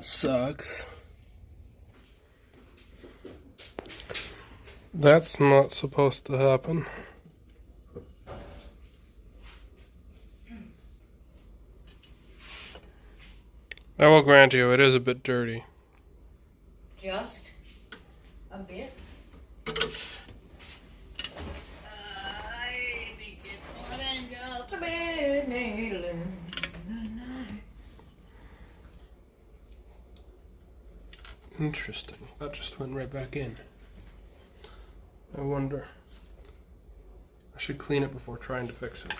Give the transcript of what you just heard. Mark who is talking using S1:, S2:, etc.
S1: that sucks. That's not supposed to happen. I will grant you, it is a bit dirty.
S2: Just a bit. I think it's more than just a bit.
S1: Interesting. That just went right back in. I wonder. I should clean it before trying to fix it.